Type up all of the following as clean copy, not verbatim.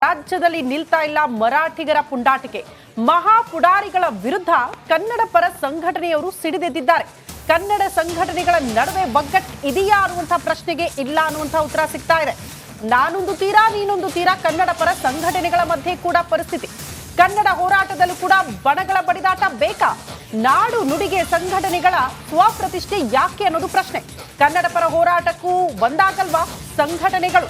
ರಾಜ್ಯದಲ್ಲಿ ನಿಲ್ತಾ ಇಲ್ಲ ಮರಾಠಿಗರ ಪುಂಡಾಟಿಕೆ. ಮಹಾ ಪುಡಾರಿಗಳ ವಿರುದ್ಧ ಕನ್ನಡ ಪರ ಸಂಘಟನೆಯವರು ಸಿಡಿದೆದ್ದಿದ್ದಾರೆ. ಕನ್ನಡ ಸಂಘಟನೆಗಳ ನಡುವೆ ಒಗ್ಗಟ್ಟು ಇದೆಯಾ ಅನ್ನುವಂಥ ಪ್ರಶ್ನೆಗೆ ಇಲ್ಲ ಅನ್ನುವಂಥ ಉತ್ತರ ಸಿಗ್ತಾ ಇದೆ. ನಾನೊಂದು ತೀರಾ ನೀನೊಂದು ತೀರಾ ಕನ್ನಡ ಪರ ಸಂಘಟನೆಗಳ ಮಧ್ಯೆ ಕೂಡ ಪರಿಸ್ಥಿತಿ. ಕನ್ನಡ ಹೋರಾಟದಲ್ಲೂ ಕೂಡ ಬಣಗಳ ಬಡಿದಾಟ ಬೇಕಾ? ನಾಡು ನುಡಿಗೆ ಸಂಘಟನೆಗಳ ಸ್ವಪ್ರತಿಷ್ಠೆ ಯಾಕೆ ಅನ್ನೋದು ಪ್ರಶ್ನೆ. ಕನ್ನಡ ಪರ ಹೋರಾಟಕ್ಕೂ ಒಂದಾಗಲ್ವಾ ಸಂಘಟನೆಗಳು?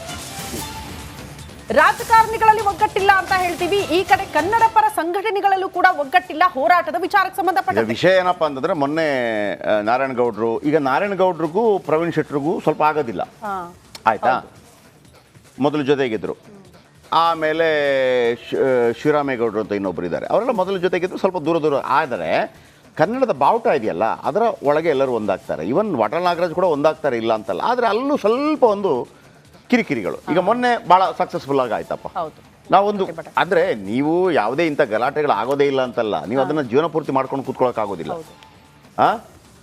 ರಾಜಕಾರಣಿಗಳಲ್ಲಿ ಒಗ್ಗಟ್ಟಿಲ್ಲ ಅಂತ ಹೇಳ್ತೀವಿ, ಈ ಕಡೆ ಕನ್ನಡ ಪರ ಸಂಘಟನೆಗಳಲ್ಲೂ ಕೂಡ ಒಗ್ಗಟ್ಟಿಲ್ಲ ಹೋರಾಟದ ವಿಚಾರಕ್ಕೆ ಸಂಬಂಧಪಟ್ಟ ವಿಷಯ ಏನಪ್ಪಾ ಅಂತಂದ್ರೆ ಮೊನ್ನೆ ನಾರಾಯಣಗೌಡರು, ಈಗ ನಾರಾಯಣಗೌಡರಿಗೂ ಪ್ರವೀಣ್ ಶೆಟ್ಟರಿಗೂ ಸ್ವಲ್ಪ ಆಗೋದಿಲ್ಲ ಆಯ್ತಾ. ಮೊದಲು ಜೊತೆಗಿದ್ರು, ಆಮೇಲೆ ಶಿವರಾಮೇಗೌಡರು ಅಂತ ಇನ್ನೊಬ್ರು ಇದ್ದಾರೆ, ಅವರೆಲ್ಲ ಮೊದಲು ಜೊತೆಗಿದ್ರು, ಸ್ವಲ್ಪ ದೂರ ದೂರ. ಆದರೆ ಕನ್ನಡದ ಬಾವುಟ ಇದೆಯಲ್ಲ ಅದರ ಒಳಗೆ ಎಲ್ಲರೂ ಒಂದಾಗ್ತಾರೆ. ಇವನ್ ವಾಟಾಳ್ ನಾಗರಾಜ್ ಕೂಡ ಒಂದಾಗ್ತಾರೆ, ಇಲ್ಲ ಅಂತಲ್ಲ. ಆದರೆ ಅಲ್ಲೂ ಸ್ವಲ್ಪ ಒಂದು ಕಿರಿಕಿರಿಗಳು. ಈಗ ಮೊನ್ನೆ ಭಾಳ ಸಕ್ಸಸ್ಫುಲ್ ಆಗಿ ಆಯ್ತಪ್ಪ. ನಾವೊಂದು ಅಂದರೆ ನೀವು ಯಾವುದೇ ಇಂಥ ಗಲಾಟೆಗಳು ಆಗೋದೇ ಇಲ್ಲ ಅಂತಲ್ಲ, ನೀವು ಅದನ್ನು ಜೀವನ ಪೂರ್ತಿ ಮಾಡ್ಕೊಂಡು ಕೂತ್ಕೊಳ್ಳೋಕೆ ಆಗೋದಿಲ್ಲ.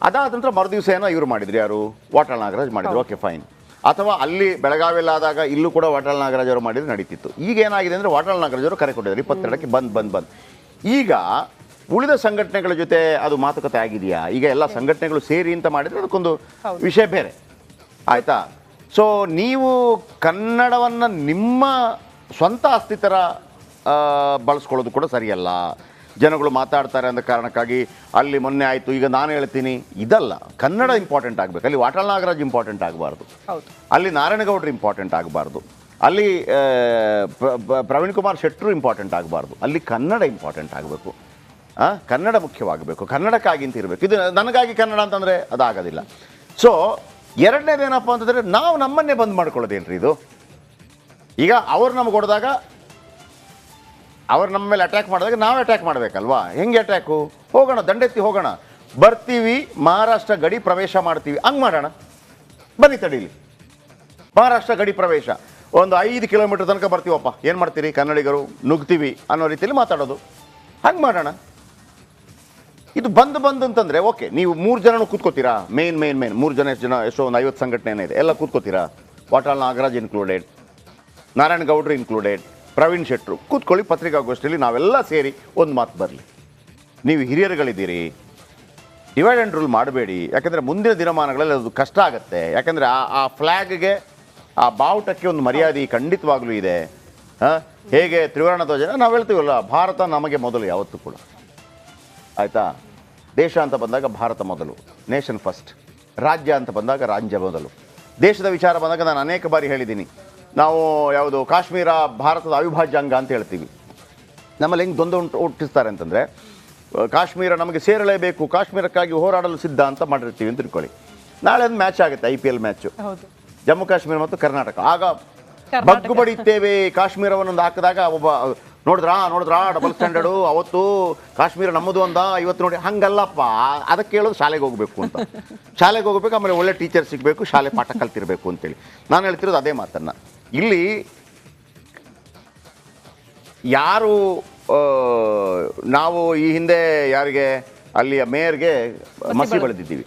ಅದಾದ ನಂತರ ಮರುದಿವಸ ಏನೋ ಇವರು ಮಾಡಿದ್ರು, ಯಾರು ವಾಟಾಳ್ ನಾಗರಾಜ್ ಮಾಡಿದ್ರು, ಓಕೆ ಫೈನ್. ಅಥವಾ ಅಲ್ಲಿ ಬೆಳಗಾವಿಯಲ್ಲಿ ಆದಾಗ ಇಲ್ಲೂ ಕೂಡ ವಾಟಾಳ್ ನಾಗರಾಜ್ ಅವರು ಮಾಡಿದ್ರೆ ನಡೀತಿತ್ತು. ಈಗ ಏನಾಗಿದೆ ಅಂದರೆ ವಾಟಾಳ್ ನಾಗರಾಜ್ ಅವರು ಕರೆ ಕೊಟ್ಟಿದ್ದಾರೆ 22ಕ್ಕೆ ಬಂದ್. ಈಗ ಉಳಿದ ಸಂಘಟನೆಗಳ ಜೊತೆ ಅದು ಮಾತುಕತೆ ಆಗಿದೆಯಾ? ಈಗ ಎಲ್ಲ ಸಂಘಟನೆಗಳು ಸೇರಿ ಅಂತ ಮಾಡಿದರೆ ಅದಕ್ಕೊಂದು ವಿಷಯ ಬೇರೆ ಆಯಿತಾ. ಸೊ ನೀವು ಕನ್ನಡವನ್ನು ನಿಮ್ಮ ಸ್ವಂತ ಆಸ್ತಿ ಥರ ಬಳಸ್ಕೊಳ್ಳೋದು ಕೂಡ ಸರಿಯಲ್ಲ. ಜನಗಳು ಮಾತಾಡ್ತಾರೆ ಅಂದ ಕಾರಣಕ್ಕಾಗಿ ಅಲ್ಲಿ ಮೊನ್ನೆ ಆಯಿತು, ಈಗ ನಾನು ಹೇಳ್ತೀನಿ, ಇದಲ್ಲ. ಕನ್ನಡ ಇಂಪಾರ್ಟೆಂಟ್ ಆಗಬೇಕು. ಅಲ್ಲಿ ವಾಟಾಳ್ ನಾಗರಾಜ್ ಇಂಪಾರ್ಟೆಂಟ್ ಆಗಬಾರ್ದು, ಅಲ್ಲಿ ನಾರಾಯಣಗೌಡರು ಇಂಪಾರ್ಟೆಂಟ್ ಆಗಬಾರ್ದು, ಅಲ್ಲಿ ಪ್ರವೀಣ್ ಕುಮಾರ್ ಶೆಟ್ಟರು ಇಂಪಾರ್ಟೆಂಟ್ ಆಗಬಾರ್ದು. ಅಲ್ಲಿ ಕನ್ನಡ ಇಂಪಾರ್ಟೆಂಟ್ ಆಗಬೇಕು. ಕನ್ನಡ ಮುಖ್ಯವಾಗಬೇಕು, ಕನ್ನಡಕ್ಕಾಗಿ ಅಂತ ಇರಬೇಕು. ಇದು ನನಗಾಗಿ ಕನ್ನಡ ಅಂತಂದರೆ ಅದಾಗೋದಿಲ್ಲ. ಸೊ ಎರಡನೇದೇನಪ್ಪ ಅಂತಂದರೆ ನಾವು ನಮ್ಮನ್ನೇ ಬಂದ್ ಮಾಡ್ಕೊಳ್ಳೋದೇನ್ರಿ ಇದು? ಈಗ ಅವ್ರು ನಮಗೆ ಹೊಡೆದಾಗ, ಅವ್ರು ನಮ್ಮ ಮೇಲೆ ಅಟ್ಯಾಕ್ ಮಾಡಿದಾಗ ನಾವು ಅಟ್ಯಾಕ್ ಮಾಡಬೇಕಲ್ವಾ? ಹೆಂಗೆ ಅಟ್ಯಾಕು? ಹೋಗೋಣ, ದಂಡೆತ್ತಿ ಹೋಗೋಣ, ಬರ್ತೀವಿ, ಮಹಾರಾಷ್ಟ್ರ ಗಡಿ ಪ್ರವೇಶ ಮಾಡ್ತೀವಿ, ಹಂಗೆ ಮಾಡೋಣ. ಬನ್ನಿ ತಡೀಲಿ, ಮಹಾರಾಷ್ಟ್ರ ಗಡಿ ಪ್ರವೇಶ ಒಂದು 5 ಕಿಲೋಮೀಟರ್ ತನಕ ಬರ್ತೀವಪ್ಪ, ಏನು ಮಾಡ್ತೀರಿ ಕನ್ನಡಿಗರು, ನುಗ್ತೀವಿ ಅನ್ನೋ ರೀತಿಯಲ್ಲಿ ಮಾತಾಡೋದು, ಹಂಗೆ ಮಾಡೋಣ. ಇದು ಬಂದ್ ಅಂತಂದರೆ ಓಕೆ, ನೀವು 3 ಜನನೂ ಕೂತ್ಕೋತೀರಾ? ಮೇನ್ 3 ಜನ, ಎಷ್ಟು ಜನ, ಎಷ್ಟೋ ಒಂದು 50 ಸಂಘಟನೆ ಇದೆ, ಎಲ್ಲ ಕೂತ್ಕೋತೀರಾ? ವಾಟಾಳ್ ನಾಗರಾಜ್ ಇನ್ಕ್ಲೂಡೆಡ್, ನಾರಾಯಣಗೌಡರು ಇನ್ಕ್ಲೂಡೆಡ್, ಪ್ರವೀಣ್ ಶೆಟ್ಟರು ಕೂತ್ಕೊಳ್ಳಿ. ಪತ್ರಿಕಾಗೋಷ್ಠಿಯಲ್ಲಿ ನಾವೆಲ್ಲ ಸೇರಿ ಒಂದು ಮಾತು ಬರಲಿ. ನೀವು ಹಿರಿಯರುಗಳಿದ್ದೀರಿ, ಡಿವೈಡ್ ಆ್ಯಂಡ್ ರೂಲ್ ಮಾಡಬೇಡಿ. ಯಾಕಂದರೆ ಮುಂದಿನ ದಿನಮಾನಗಳಲ್ಲಿ ಅದು ಕಷ್ಟ ಆಗುತ್ತೆ. ಯಾಕಂದರೆ ಆ ಫ್ಲ್ಯಾಗ್ಗೆ, ಆ ಬಾವುಟಕ್ಕೆ ಒಂದು ಮರ್ಯಾದೆ ಖಂಡಿತವಾಗ್ಲೂ ಇದೆ. ಹೇಗೆ ತ್ರಿವರ್ಣ ಧ್ವಜ ನಾವು ಹೇಳ್ತೀವಲ್ಲ, ಭಾರತ ನಮಗೆ ಮೊದಲು ಯಾವತ್ತೂ ಕೂಡ ಆಯಿತಾ. ದೇಶ ಅಂತ ಬಂದಾಗ ಭಾರತ ಮೊದಲು, ನೇಷನ್ ಫಸ್ಟ್. ರಾಜ್ಯ ಅಂತ ಬಂದಾಗ ರಾಜ್ಯ ಮೊದಲು. ದೇಶದ ವಿಚಾರ ಬಂದಾಗ ನಾನು ಅನೇಕ ಬಾರಿ ಹೇಳಿದ್ದೀನಿ, ನಾವು ಯಾವುದು ಕಾಶ್ಮೀರ ಭಾರತದ ಅವಿಭಾಜ್ಯ ಅಂಗ ಅಂತ ಹೇಳ್ತೀವಿ. ನಮ್ಮಲ್ಲಿ ಹೆಂಗೆ ದ್ವಂದ್ವ ಹುಟ್ಟಿಸ್ತಾರೆ ಅಂತಂದರೆ, ಕಾಶ್ಮೀರ ನಮಗೆ ಸೇರಲೇಬೇಕು, ಕಾಶ್ಮೀರಕ್ಕಾಗಿ ಹೋರಾಡಲು ಸಿದ್ಧ ಅಂತ ಮಾಡಿರ್ತೀವಿ ಅಂತ ತಿಳ್ಕೊಳ್ಳಿ. ನಾಳೆ ಒಂದು ಮ್ಯಾಚ್ ಆಗುತ್ತೆ, IPL ಮ್ಯಾಚು, ಜಮ್ಮು ಕಾಶ್ಮೀರ ಮತ್ತು ಕರ್ನಾಟಕ. ಆಗ ಬಗ್ಗು ಬಡಿತೇವೆ ಕಾಶ್ಮೀರವನ್ನೊಂದು ಹಾಕಿದಾಗ ಒಬ್ಬ ನೋಡಿದ್ರಾ ಡಬಲ್ ಸ್ಟ್ಯಾಂಡರ್ಡು, ಅವತ್ತು ಕಾಶ್ಮೀರ ನಮ್ಮದು ಅಂದ, ಇವತ್ತು ನೋಡಿ. ಹಂಗಲ್ಲಪ್ಪ, ಅದಕ್ಕೆ ಹೇಳೋದು ಶಾಲೆಗೆ ಹೋಗಬೇಕು ಅಂತ. ಶಾಲೆಗೆ ಹೋಗಬೇಕು, ಆಮೇಲೆ ಒಳ್ಳೆ ಟೀಚರ್ ಸಿಗಬೇಕು, ಶಾಲೆ ಪಾಠ ಕಲ್ತಿರಬೇಕು ಅಂತೇಳಿ ನಾನು ಹೇಳ್ತಿರೋದು ಅದೇ ಮಾತನ್ನು. ಇಲ್ಲಿ ಯಾರು ನಾವು ಈ ಹಿಂದೆ ಯಾರಿಗೆ ಅಲ್ಲಿಯ ಮೇಯರ್ಗೆ ಮಸಿ ಬೆಳೆದಿದ್ದೀವಿ,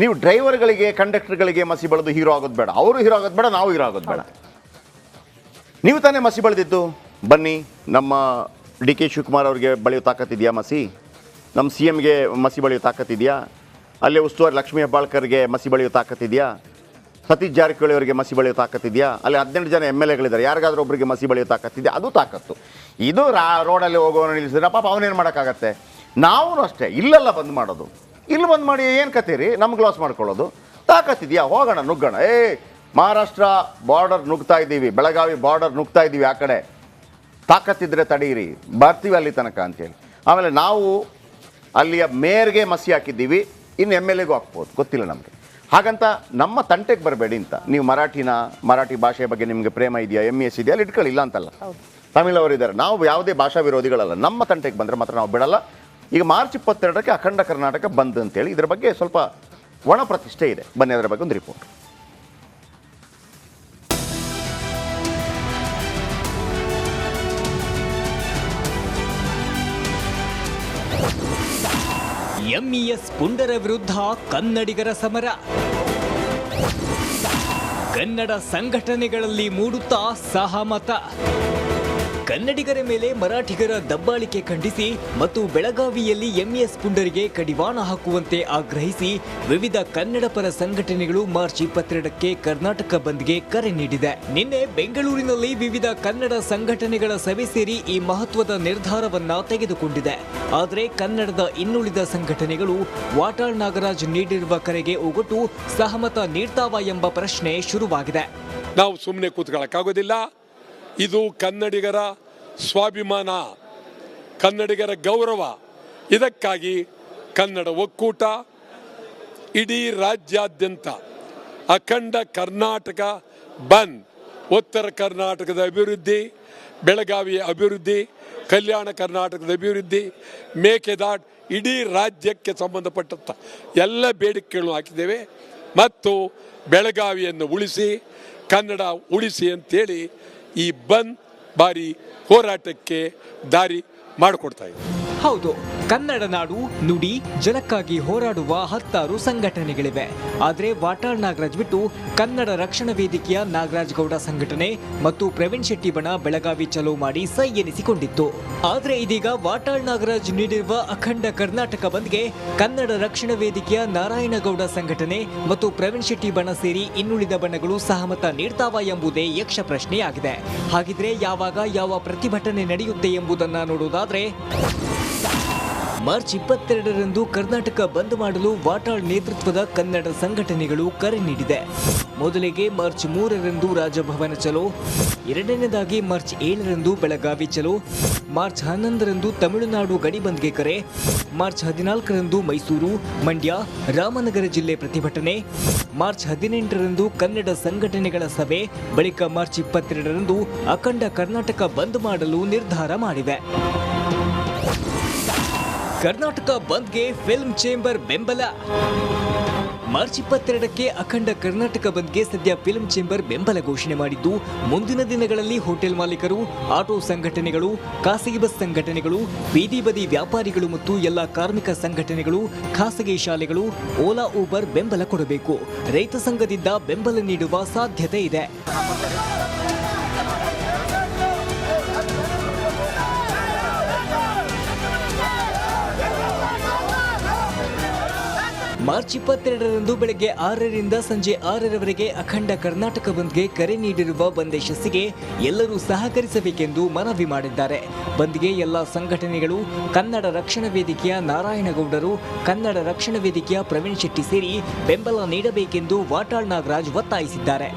ನೀವು ಡ್ರೈವರ್ಗಳಿಗೆ, ಕಂಡಕ್ಟರ್ಗಳಿಗೆ ಮಸಿ ಬೆಳೆದು ಹೀರೋ ಆಗೋದು ಬೇಡ, ಅವರು ಹೀರೋ ಆಗೋದು ಬೇಡ, ನಾವು ಹೀರೋ ಆಗೋದು ಬೇಡ. ನೀವು ತಾನೇ ಮಸಿ ಬೆಳೆದಿದ್ದು. ಬನ್ನಿ, ನಮ್ಮ DK ಶಿವಕುಮಾರ್ ಅವ್ರಿಗೆ ಬೆಳೆಯೋ ತಾಕತ್ತಿದೆಯಾ ಮಸಿ? ನಮ್ಮ CMಗೆ ಮಸಿ ಬೆಳೆಯೋ ತಾಕತ್ತಿದೆಯಾ? ಅಲ್ಲೇ ಉಸ್ತುವಾರಿ ಲಕ್ಷ್ಮೀ ಹೆಬ್ಬಾಳ್ಕರ್ಗೆ ಮಸಿ ಬೆಳೆಯೋ ತಾಕತ್ತಿದೆಯಾ? ಸತೀಶ್ ಜಾರಕಿಹೊಳಿ ಅವರಿಗೆ ಮಸಿ ಬೆಳೆಯೋ ತಾಕತ್ತಿದೆಯಾ? ಅಲ್ಲಿ 18 ಜನ MLAಗಳಿದ್ದಾರೆ, ಯಾರಿಗಾದ್ರೂ ಒಬ್ಬರಿಗೆ ಮಸಿ ಬೆಳೆಯೋ ತಾಕತ್ತಿದೆಯಾ? ಅದು ತಾಕತ್ತು. ಇದು ರೋಡಲ್ಲಿ ಹೋಗೋನು ನಿಲ್ಲಿಸಿದ್ರೆ ಪಾಪ ಅವನೇನು ಮಾಡೋಕ್ಕಾಗತ್ತೆ? ನಾವು ಅಷ್ಟೇ, ಇಲ್ಲೆಲ್ಲ ಬಂದ್ ಮಾಡೋದು. ಇಲ್ಲಿ ಬಂದ್ ಮಾಡಿ ಏನು ಕತ್ತೀರಿ? ನಮ್ಗೆ ಲಾಸ್ ಮಾಡ್ಕೊಳ್ಳೋದು. ತಾಕತ್ತಿದೆಯಾ? ಹೋಗೋಣ, ನುಗ್ಗೋಣ. ಮಹಾರಾಷ್ಟ್ರ ಬಾರ್ಡರ್ ನುಗ್ತಾ ಇದ್ದೀವಿ, ಬೆಳಗಾವಿ ಬಾರ್ಡರ್ ನುಗ್ತಾ ಇದ್ದೀವಿ, ಆ ಕಡೆ ತಾಕತ್ತಿದ್ರೆ ತಡೀರಿ, ಬರ್ತೀವಿ ಅಲ್ಲಿ ತನಕ ಅಂತೇಳಿ. ಆಮೇಲೆ ನಾವು ಅಲ್ಲಿಯ ಮೇಯರ್ಗೆ ಮಸಿ ಹಾಕಿದ್ದೀವಿ, ಇನ್ನು MLAಗೂ ಹಾಕ್ಬೋದು, ಗೊತ್ತಿಲ್ಲ ನಮಗೆ. ಹಾಗಂತ ನಮ್ಮ ತಂಟೆಗೆ ಬರಬೇಡಿ ಅಂತ. ನೀವು ಮರಾಠಿ ಭಾಷೆ ಬಗ್ಗೆ ನಿಮಗೆ ಪ್ರೇಮ ಇದೆಯಾ, MES ಇದೆಯಾ, ಅಲ್ಲಿ ಇಟ್ಕೊಳ್ಳಿ, ಇಲ್ಲ ಅಂತಲ್ಲ. ತಮಿಳವರಿದ್ದಾರೆ, ನಾವು ಯಾವುದೇ ಭಾಷಾ ವಿರೋಧಿಗಳಲ್ಲ. ನಮ್ಮ ತಂಟೆಗೆ ಬಂದರೆ ಮಾತ್ರ ನಾವು ಬಿಡಲ್ಲ. ಈಗ ಮಾರ್ಚ್ 22ಕ್ಕೆ ಅಖಂಡ ಕರ್ನಾಟಕ ಬಂದ್ ಅಂತೇಳಿ ಇದರ ಬಗ್ಗೆ ಸ್ವಲ್ಪ ಒಣ ಪ್ರತಿಷ್ಠೆ ಇದೆ. ಬನ್ನಿ ಅದರ ಬಗ್ಗೆ ಒಂದು ರಿಪೋರ್ಟ್. MES ಪುಂಡರ ವಿರುದ್ಧ ಕನ್ನಡಿಗರ ಸಮರ. ಕನ್ನಡ ಸಂಘಟನೆಗಳಲ್ಲಿ ಮೂಡುತ್ತಾ ಸಹಮತ. ಕನ್ನಡಿಗರ ಮೇಲೆ ಮರಾಠಿಗರ ದಬ್ಬಾಳಿಕೆ ಖಂಡಿಸಿ ಮತ್ತು ಬೆಳಗಾವಿಯಲ್ಲಿ ಎಂಇಎಸ್ ಪುಂಡರಿಗೆ ಕಡಿವಾಣ ಹಾಕುವಂತೆ ಆಗ್ರಹಿಸಿ ವಿವಿಧ ಕನ್ನಡ ಪರ ಸಂಘಟನೆಗಳು ಮಾರ್ಚ್ 22ಕ್ಕೆ ಕರ್ನಾಟಕ ಬಂದ್ಗೆ ಕರೆ ನೀಡಿದೆ. ನಿನ್ನೆ ಬೆಂಗಳೂರಿನಲ್ಲಿ ವಿವಿಧ ಕನ್ನಡ ಸಂಘಟನೆಗಳ ಸಭೆ ಸೇರಿ ಈ ಮಹತ್ವದ ನಿರ್ಧಾರವನ್ನ ತೆಗೆದುಕೊಂಡಿದೆ. ಆದರೆ ಕನ್ನಡದ ಇನ್ನುಳಿದ ಸಂಘಟನೆಗಳು ವಾಟಾಳ್ ನಾಗರಾಜ್ ನೀಡಿರುವ ಕರೆಗೆ ಒಗ್ಗಟ್ಟು ಸಹಮತ ನೀಡ್ತಾವಾ ಎಂಬ ಪ್ರಶ್ನೆ ಶುರುವಾಗಿದೆ. ನಾವು ಸುಮ್ಮನೆ ಕೂತ್ಕೊಳ್ಳೋಕ್ಕಾಗೋದಿಲ್ಲ. ಇದು ಕನ್ನಡಿಗರ ಸ್ವಾಭಿಮಾನ, ಕನ್ನಡಿಗರ ಗೌರವ. ಇದಕ್ಕಾಗಿ ಕನ್ನಡ ಒಕ್ಕೂಟ ಇಡೀ ರಾಜ್ಯಾದ್ಯಂತ ಅಖಂಡ ಕರ್ನಾಟಕ ಬಂದ್, ಉತ್ತರ ಕರ್ನಾಟಕದ ಅಭಿವೃದ್ಧಿ, ಬೆಳಗಾವಿಯ ಅಭಿವೃದ್ಧಿ, ಕಲ್ಯಾಣ ಕರ್ನಾಟಕದ ಅಭಿವೃದ್ಧಿ, ಮೇಕೆದಾಟು, ಇಡೀ ರಾಜ್ಯಕ್ಕೆ ಸಂಬಂಧಪಟ್ಟಂಥ ಎಲ್ಲ ಬೇಡಿಕೆಗಳನ್ನು ಹಾಕಿದ್ದೇವೆ. ಮತ್ತು ಬೆಳಗಾವಿಯನ್ನು ಉಳಿಸಿ, ಕನ್ನಡ ಉಳಿಸಿ ಅಂತೇಳಿ ಈ ಬಂದ್ ಬಾರಿ ಹೋರಾಟಕ್ಕೆ ದಾರಿ ಮಾಡಿಕೊಡ್ತಾ ಇದೆ. ಹೌದು, ಕನ್ನಡ ನಾಡು ನುಡಿ ಜನಕ್ಕಾಗಿ ಹೋರಾಡುವ 10 ಸಂಘಟನೆಗಳಿವೆ. ಆದರೆ ವಾಟಾಳ್ ನಾಗರಾಜ್ ಬಿಟ್ಟು ಕನ್ನಡ ರಕ್ಷಣಾ ವೇದಿಕೆಯ ನಾಗರಾಜ್ ಗೌಡ ಸಂಘಟನೆ ಮತ್ತು ಪ್ರವೀಣ್ ಶೆಟ್ಟಿ ಬಣ ಬೆಳಗಾವಿ ಚಲೋ ಮಾಡಿ ಸೈ ಎನಿಸಿಕೊಂಡಿತ್ತು. ಆದರೆ ಇದೀಗ ವಾಟಾಳ್ ನಾಗರಾಜ್ ನೀಡಿರುವ ಅಖಂಡ ಕರ್ನಾಟಕ ಬಂದ್ಗೆ ಕನ್ನಡ ರಕ್ಷಣಾ ವೇದಿಕೆಯ ನಾರಾಯಣಗೌಡ ಸಂಘಟನೆ ಮತ್ತು ಪ್ರವೀಣ್ ಶೆಟ್ಟಿ ಬಣ ಸೇರಿ ಇನ್ನುಳಿದ ಬಣಗಳು ಸಹಮತ ನೀಡ್ತಾವಾ ಎಂಬುದೇ ಯಕ್ಷ ಪ್ರಶ್ನೆಯಾಗಿದೆ. ಹಾಗಿದ್ರೆ ಯಾವಾಗ ಯಾವ ಪ್ರತಿಭಟನೆ ನಡೆಯುತ್ತೆ ಎಂಬುದನ್ನು ನೋಡುವುದಾದ್ರೆ, ಮಾರ್ಚ್ 22ರಂದು ಕರ್ನಾಟಕ ಬಂದ್ ಮಾಡಲು ವಾಟಾಳ್ ನೇತೃತ್ವದ ಕನ್ನಡ ಸಂಘಟನೆಗಳು ಕರೆ ನೀಡಿದೆ. ಮೊದಲಿಗೆ ಮಾರ್ಚ್ 3ರಂದು ರಾಜಭವನ ಚಲೋ, ಎರಡನೇದಾಗಿ ಮಾರ್ಚ್ 7ರಂದು ಬೆಳಗಾವಿ ಚಲೋ, ಮಾರ್ಚ್ 11ರಂದು ತಮಿಳುನಾಡು ಗಡಿ ಬಂದ್ಗೆ ಕರೆ, ಮಾರ್ಚ್ 14ರಂದು ಮೈಸೂರು, ಮಂಡ್ಯ, ರಾಮನಗರ ಜಿಲ್ಲೆ ಪ್ರತಿಭಟನೆ, ಮಾರ್ಚ್ 18ರಂದು ಕನ್ನಡ ಸಂಘಟನೆಗಳ ಸಭೆ, ಬಳಿಕ ಮಾರ್ಚ್ 22ರಂದು ಅಖಂಡ ಕರ್ನಾಟಕ ಬಂದ್ ಮಾಡಲು ನಿರ್ಧಾರ ಮಾಡಿವೆ. ಕರ್ನಾಟಕ ಬಂದ್ಗೆ ಫಿಲ್ಮ್ ಚೇಂಬರ್ ಬೆಂಬಲ. ಮಾರ್ಚ್ 22ಕ್ಕೆ ಅಖಂಡ ಕರ್ನಾಟಕ ಬಂದ್ಗೆ ಸದ್ಯ ಫಿಲ್ಮ್ ಚೇಂಬರ್ ಬೆಂಬಲ ಘೋಷಣೆ ಮಾಡಿದ್ದು, ಮುಂದಿನ ದಿನಗಳಲ್ಲಿ ಹೋಟೆಲ್ ಮಾಲೀಕರು, ಆಟೋ ಸಂಘಟನೆಗಳು, ಖಾಸಗಿ ಬಸ್ ಸಂಘಟನೆಗಳು, ಬೀದಿ ಬದಿ ವ್ಯಾಪಾರಿಗಳು ಮತ್ತು ಎಲ್ಲ ಕಾರ್ಮಿಕ ಸಂಘಟನೆಗಳು, ಖಾಸಗಿ ಶಾಲೆಗಳು, ಓಲಾ ಊಬರ್ ಬೆಂಬಲ ಕೊಡಬೇಕು. ರೈತ ಸಂಘದಿಂದ ಬೆಂಬಲ ನೀಡುವ ಸಾಧ್ಯತೆ ಇದೆ. ಮಾರ್ಚ್ 22ರಂದು ಬೆಳಗ್ಗೆ 6ರಿಂದ ಸಂಜೆ 6ರವರೆಗೆ ಅಖಂಡ ಕರ್ನಾಟಕ ಬಂದ್ಗೆ ಕರೆ ನೀಡಿರುವ ಬಂದ್ ಯಶಸ್ಸಿಗೆ ಎಲ್ಲರೂ ಸಹಕರಿಸಬೇಕೆಂದು ಮನವಿ ಮಾಡಿದ್ದಾರೆ. ಬಂದ್ಗೆ ಎಲ್ಲ ಸಂಘಟನೆಗಳು, ಕನ್ನಡ ರಕ್ಷಣಾ ವೇದಿಕೆಯ ನಾರಾಯಣಗೌಡರು, ಕನ್ನಡ ರಕ್ಷಣಾ ವೇದಿಕೆಯ ಪ್ರವೀಣ್ ಶೆಟ್ಟಿ ಸೇರಿ ಬೆಂಬಲ ನೀಡಬೇಕೆಂದು ವಾಟಾಳ್ ನಾಗರಾಜ್ ಒತ್ತಾಯಿಸಿದ್ದಾರೆ.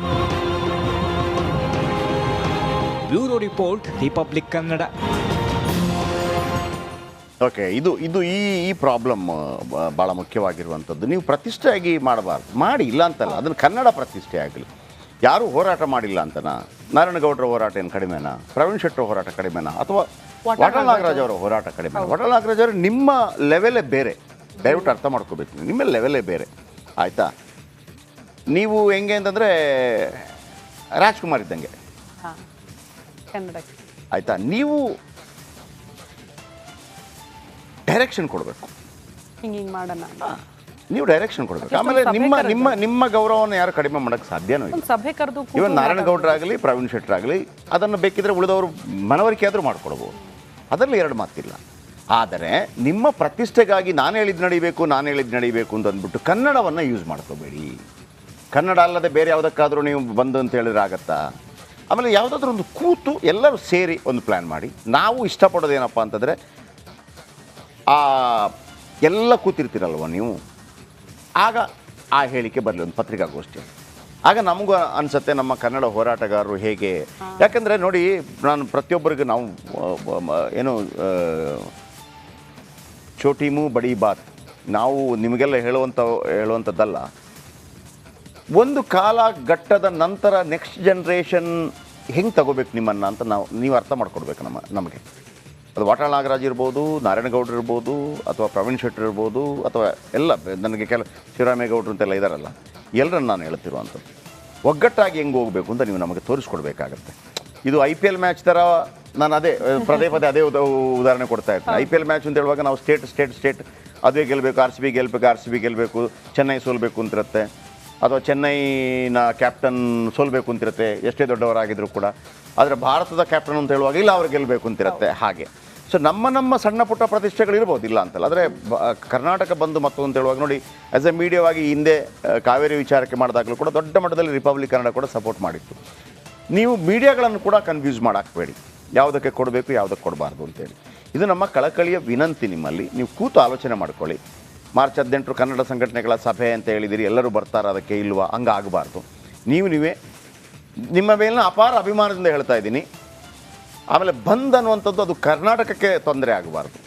Bureau report, republic Kannada. Okay, ಇದು ಈ ಪ್ರಾಬ್ಲಮ್ ಭಾಳ ಮುಖ್ಯವಾಗಿರುವಂಥದ್ದು. ನೀವು ಪ್ರತಿಷ್ಠೆಯಾಗಿ ಮಾಡಬಾರ್ದು, ಮಾಡಿ ಇಲ್ಲ ಅಂತಲ್ಲ, ಅದನ್ನು ಕನ್ನಡ ಪ್ರತಿಷ್ಠೆ ಆಗಲಿ. ಯಾರೂ ಹೋರಾಟ ಮಾಡಿಲ್ಲ ಅಂತನಾ? ನಾರಾಯಣಗೌಡರ ಹೋರಾಟ ಏನು ಕಡಿಮೆನಾ? ಪ್ರವೀಣ್ ಶೆಟ್ಟರ ಹೋರಾಟ ಕಡಿಮೆನಾ? ಅಥವಾ ವಾಟಾಳ್ ನಾಗರಾಜ್ ಅವರ ಹೋರಾಟ ಕಡಿಮೆ? ವಾಟಾಳ್ ನಾಗರಾಜ್ ಅವರು ನಿಮ್ಮ ಲೆವೆಲೇ ಬೇರೆ, ದಯವಿಟ್ಟು ಅರ್ಥ ಮಾಡ್ಕೋಬೇಕು. ನಿಮ್ಮ ಲೆವೆಲೇ ಬೇರೆ, ಆಯಿತಾ? ನೀವು ಹೆಂಗೆ ಅಂತಂದರೆ ರಾಜ್ಕುಮಾರ್ ಇದ್ದಂಗೆ, ಆಯಿತಾ? ನೀವು ಡೈರೆಕ್ಷನ್ ಕೊಡಬೇಕು, ಹಿಂಗೆ ಮಾಡೋಣ, ನೀವು ಡೈರೆಕ್ಷನ್ ಕೊಡಬೇಕು. ಆಮೇಲೆ ನಿಮ್ಮ ಗೌರವವನ್ನು ಯಾರು ಕಡಿಮೆ ಮಾಡೋಕ್ಕೆ ಸಾಧ್ಯನೂ ಇಲ್ಲ. ಸಭೆ ಕರೆದು ಇವನ್ ನಾರಾಯಣಗೌಡರಾಗಲಿ, ಪ್ರವೀಣ್ ಶೆಟ್ಟರಾಗಲಿ, ಅದನ್ನು ಬೇಕಿದ್ರೆ ಉಳಿದವರು ಮನವರಿಕೆ ಆದರೂ ಮಾಡ್ಕೊಡ್ಬೋದು, ಅದರಲ್ಲಿ ಎರಡು ಮಾತಿಲ್ಲ. ಆದರೆ ನಿಮ್ಮ ಪ್ರತಿಷ್ಠೆಗಾಗಿ ನಾನು ಹೇಳಿದ್ದು ನಡೀಬೇಕು ಅಂತ ಅಂದ್ಬಿಟ್ಟು ಕನ್ನಡವನ್ನು ಯೂಸ್ ಮಾಡ್ಕೋಬೇಡಿ. ಕನ್ನಡ ಅಲ್ಲದೆ ಬೇರೆ ಯಾವುದಕ್ಕಾದರೂ ನೀವು ಬಂದು ಅಂತ ಹೇಳಿದ್ರೆ ಆಗತ್ತಾ? ಆಮೇಲೆ ಯಾವುದಾದ್ರೂ ಒಂದು ಕೂತು ಎಲ್ಲರೂ ಸೇರಿ ಒಂದು ಪ್ಲ್ಯಾನ್ ಮಾಡಿ. ನಾವು ಇಷ್ಟಪಡೋದೇನಪ್ಪ ಅಂತಂದರೆ, ಎಲ್ಲ ಕೂತಿರ್ತೀರಲ್ವ ನೀವು, ಆಗ ಆ ಹೇಳಿಕೆ ಬರಲಿ ಒಂದು ಪತ್ರಿಕಾಗೋಷ್ಠಿ. ಆಗ ನಮಗೂ ಅನಿಸುತ್ತೆ ನಮ್ಮ ಕನ್ನಡ ಹೋರಾಟಗಾರರು ಹೇಗೆ. ಯಾಕಂದರೆ ನೋಡಿ, ನಾನು ಪ್ರತಿಯೊಬ್ಬರಿಗೂ ನಾವು ಏನು ಚೋಟಿಮು ಬಡಿ ಬಾತ್ ನಾವು ನಿಮಗೆಲ್ಲ ಹೇಳುವಂಥದ್ದಲ್ಲ. ಒಂದು ಕಾಲಘಟ್ಟದ ನಂತರ ನೆಕ್ಸ್ಟ್ ಜನ್ರೇಷನ್ ಹೆಂಗೆ ತಗೋಬೇಕು ನಿಮ್ಮನ್ನು ಅಂತ ನೀವು ಅರ್ಥ ಮಾಡ್ಕೊಡ್ಬೇಕು ನಮಗೆ. ಅದು ವಾಟಾಳ್ ನಾಗರಾಜ್ ಇರ್ಬೋದು, ನಾರಾಯಣಗೌಡರು ಇರ್ಬೋದು, ಅಥವಾ ಪ್ರವೀಣ್ ಶೆಟ್ಟರ್ ಇರ್ಬೋದು, ಅಥವಾ ಎಲ್ಲ ನನಗೆ ಶಿವರಾಮೇಗೌಡರು ಅಂತೆಲ್ಲ ಇದ್ದಾರಲ್ಲ, ಎಲ್ಲರನ್ನು ನಾನು ಹೇಳ್ತಿರುವಂಥದ್ದು ಒಗ್ಗಟ್ಟಾಗಿ ಹೆಂಗೆ ಹೋಗಬೇಕು ಅಂತ ನೀವು ನಮಗೆ ತೋರಿಸ್ಕೊಡ್ಬೇಕಾಗತ್ತೆ. ಇದು IPL ಮ್ಯಾಚ್ ಥರ. ನಾನು ಪದೇ ಅದೇ ಉದಾಹರಣೆ ಕೊಡ್ತಾ ಇರ್ತೀನಿ. IPL ಮ್ಯಾಚ್ ಅಂತ ಹೇಳುವಾಗ ನಾವು ಸ್ಟೇಟ್ ಅದೇ ಗೆಲ್ಲಬೇಕು, RCB ಗೆಲ್ಲಬೇಕು, ಚೆನ್ನೈ ಸೋಲ್ಬೇಕು ಅಂತಿರುತ್ತೆ, ಅಥವಾ ಚೆನ್ನೈನ ಕ್ಯಾಪ್ಟನ್ ಸೋಲ್ಬೇಕು ಅಂತಿರುತ್ತೆ, ಎಷ್ಟೇ ದೊಡ್ಡವರಾಗಿದ್ದರೂ ಕೂಡ. ಆದರೆ ಭಾರತದ ಕ್ಯಾಪ್ಟನ್ ಅಂತ ಹೇಳುವಾಗ ಇಲ್ಲ ಅವ್ರು ಗೆಲ್ಲಬೇಕು ಅಂತಿರುತ್ತೆ ಹಾಗೆ. ಸೊ ನಮ್ಮ ಸಣ್ಣ ಪುಟ್ಟ ಪ್ರತಿಷ್ಠೆಗಳು ಇರ್ಬೋದು, ಇಲ್ಲ ಅಂತಲ್ಲ. ಆದರೆ ಕರ್ನಾಟಕ ಬಂದು ಮತ್ತು ಅಂತ ಹೇಳುವಾಗ ನೋಡಿ, ಆ್ಯಸ್ ಎ ಮೀಡಿಯಾವಾಗಿ ಹಿಂದೆ ಕಾವೇರಿ ವಿಚಾರಕ್ಕೆ ಮಾಡಿದಾಗಲೂ ಕೂಡ ದೊಡ್ಡ ಮಟ್ಟದಲ್ಲಿ ರಿಪಬ್ಲಿಕ್ ಕನ್ನಡ ಕೂಡ ಸಪೋರ್ಟ್ ಮಾಡಿತ್ತು. ನೀವು ಮೀಡಿಯಾಗಳನ್ನು ಕೂಡ ಕನ್ಫ್ಯೂಸ್ ಮಾಡಾಕಬೇಡಿ, ಯಾವುದಕ್ಕೆ ಕೊಡಬೇಕು ಯಾವುದಕ್ಕೆ ಕೊಡಬಾರ್ದು ಅಂತೇಳಿ. ಇದು ನಮ್ಮ ಕಳಕಳಿಯ ವಿನಂತಿ ನಿಮ್ಮಲ್ಲಿ. ನೀವು ಕೂತು ಆಲೋಚನೆ ಮಾಡ್ಕೊಳ್ಳಿ. ಮಾರ್ಚ್ 18 ಕನ್ನಡ ಸಂಘಟನೆಗಳ ಸಭೆ ಅಂತ ಹೇಳಿದಿರಿ, ಎಲ್ಲರೂ ಬರ್ತಾರೆ ಅದಕ್ಕೆ ಇಲ್ವಾ, ಹಂಗಾಗಬಾರ್ದು. ನೀವೇ ನಿಮ್ಮ ಮೇಲಿನ ಅಪಾರ ಅಭಿಮಾನದಿಂದ ಹೇಳ್ತಾ ಇದ್ದೀನಿ. ಆಮೇಲೆ ಬಂದ್ ಅನ್ನುವಂಥದ್ದು ಅದು ಕರ್ನಾಟಕಕ್ಕೆ ತೊಂದರೆ ಆಗಬಾರ್ದು.